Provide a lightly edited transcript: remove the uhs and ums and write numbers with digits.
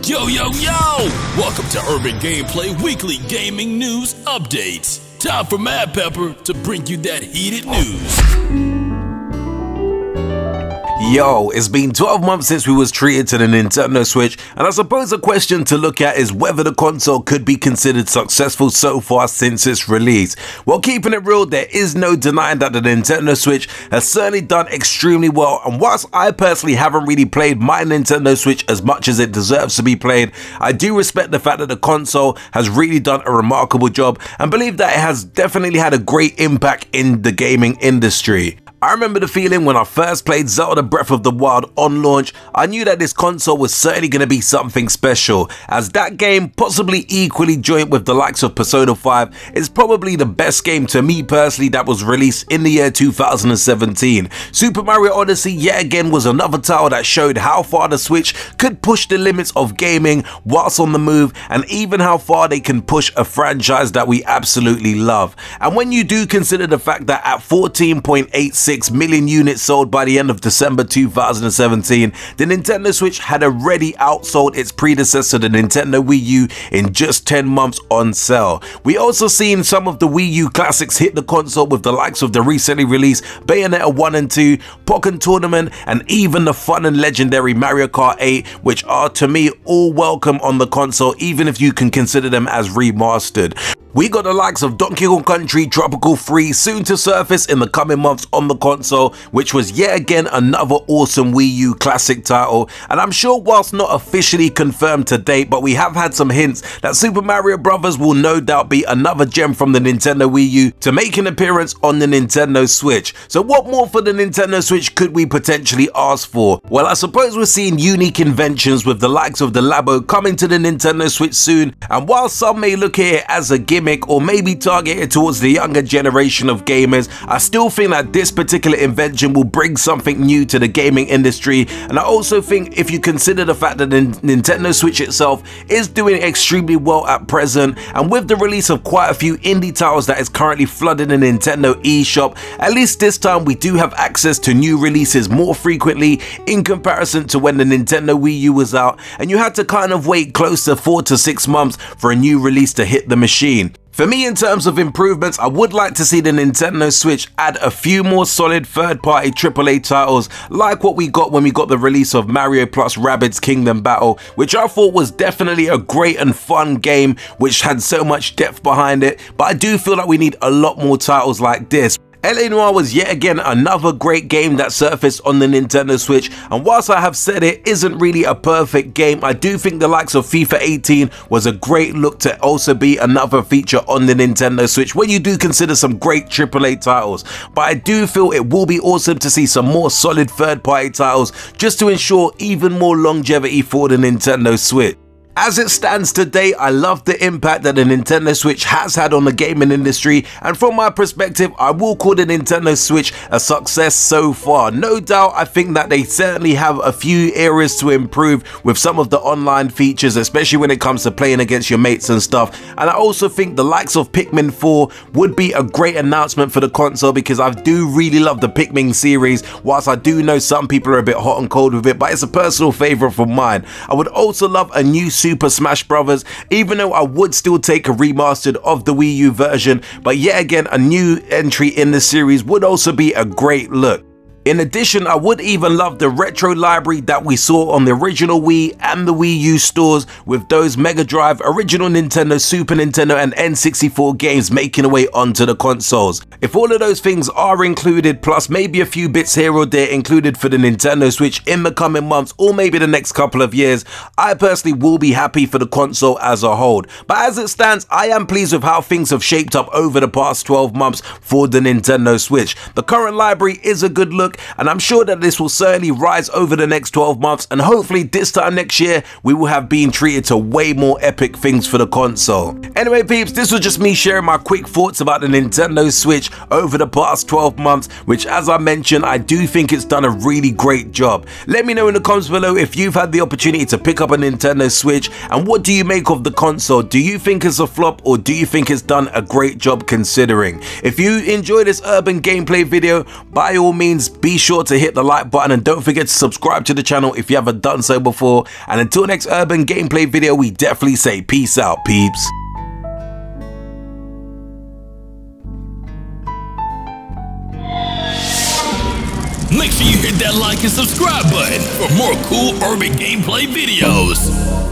Yo, yo, yo! Welcome to Urban Gameplay Weekly Gaming News Updates. Time for Mad Pepper to bring you that heated news. Yo, it's been 12 months since we was treated to the Nintendo Switch, and I suppose a question to look at is whether the console could be considered successful so far since its release. Well, keeping it real, there is no denying that the Nintendo Switch has certainly done extremely well, and whilst I personally haven't really played my Nintendo Switch as much as it deserves to be played, I do respect the fact that the console has really done a remarkable job and believe that it has definitely had a great impact in the gaming industry. I remember the feeling when I first played Zelda Breath of the Wild on launch. I knew that this console was certainly going to be something special, as that game, possibly equally joint with the likes of Persona 5, is probably the best game to me personally that was released in the year 2017. Super Mario Odyssey yet again was another title that showed how far the Switch could push the limits of gaming whilst on the move, and even how far they can push a franchise that we absolutely love. And when you do consider the fact that at 14.86 million units sold by the end of December 2017, the Nintendo Switch had already outsold its predecessor, the Nintendo Wii U, in just 10 months on sale. We also seen some of the Wii U classics hit the console with the likes of the recently released Bayonetta 1 and 2, Pokken Tournament, and even the fun and legendary Mario Kart 8, which are to me all welcome on the console, even if you can consider them as remastered. We got the likes of Donkey Kong Country Tropical Freeze soon to surface in the coming months on the console, which was yet again another awesome Wii U classic title. And I'm sure whilst not officially confirmed to date, but we have had some hints that Super Mario Bros. Will no doubt be another gem from the Nintendo Wii U to make an appearance on the Nintendo Switch. So what more for the Nintendo Switch could we potentially ask for? Well, I suppose we're seeing unique inventions with the likes of the Labo coming to the Nintendo Switch soon, and while some may look at it as a gimmick or maybe targeted towards the younger generation of gamers, I still think that this particular invention will bring something new to the gaming industry. And I also think if you consider the fact that the Nintendo Switch itself is doing extremely well at present, and with the release of quite a few indie titles that is currently flooding the Nintendo eShop, at least this time we do have access to new releases more frequently in comparison to when the Nintendo Wii U was out and you had to kind of wait close to 4 to 6 months for a new release to hit the machine. For me, in terms of improvements, I would like to see the Nintendo Switch add a few more solid third-party AAA titles like what we got when we got the release of Mario plus Rabbids Kingdom Battle, which I thought was definitely a great and fun game which had so much depth behind it, but I do feel like we need a lot more titles like this. LA Noire was yet again another great game that surfaced on the Nintendo Switch, and whilst I have said it isn't really a perfect game, I do think the likes of FIFA 18 was a great look to also be another feature on the Nintendo Switch when you do consider some great AAA titles. But I do feel it will be awesome to see some more solid third-party titles just to ensure even more longevity for the Nintendo Switch. As it stands today, I love the impact that the Nintendo Switch has had on the gaming industry, and from my perspective, I will call the Nintendo Switch a success so far. No doubt, I think that they certainly have a few areas to improve with some of the online features, especially when it comes to playing against your mates and stuff. And I also think the likes of Pikmin 4 would be a great announcement for the console, because I do really love the Pikmin series, whilst I do know some people are a bit hot and cold with it, but it's a personal favourite for mine. I would also love a new Super Smash Bros., even though I would still take a remastered of the Wii U version, but yet again a new entry in the series would also be a great look. In addition, I would even love the retro library that we saw on the original Wii and the Wii U stores, with those Mega Drive, original Nintendo, Super Nintendo and N64 games making their way onto the consoles. If all of those things are included, plus maybe a few bits here or there included for the Nintendo Switch in the coming months or maybe the next couple of years, I personally will be happy for the console as a whole. But as it stands, I am pleased with how things have shaped up over the past 12 months for the Nintendo Switch. The current library is a good look, and I'm sure that this will certainly rise over the next 12 months, and hopefully this time next year we will have been treated to way more epic things for the console. Anyway peeps, this was just me sharing my quick thoughts about the Nintendo Switch over the past 12 months, which as I mentioned, I do think it's done a really great job. Let me know in the comments below if you've had the opportunity to pick up a Nintendo Switch, and what do you make of the console? Do you think it's a flop, or do you think it's done a great job considering? If you enjoyed this urban gameplay video, by all means be sure to hit the like button and don't forget to subscribe to the channel if you haven't done so before. And until next urban gameplay video, we definitely say peace out, peeps. Make sure you hit that like and subscribe button for more cool urban gameplay videos.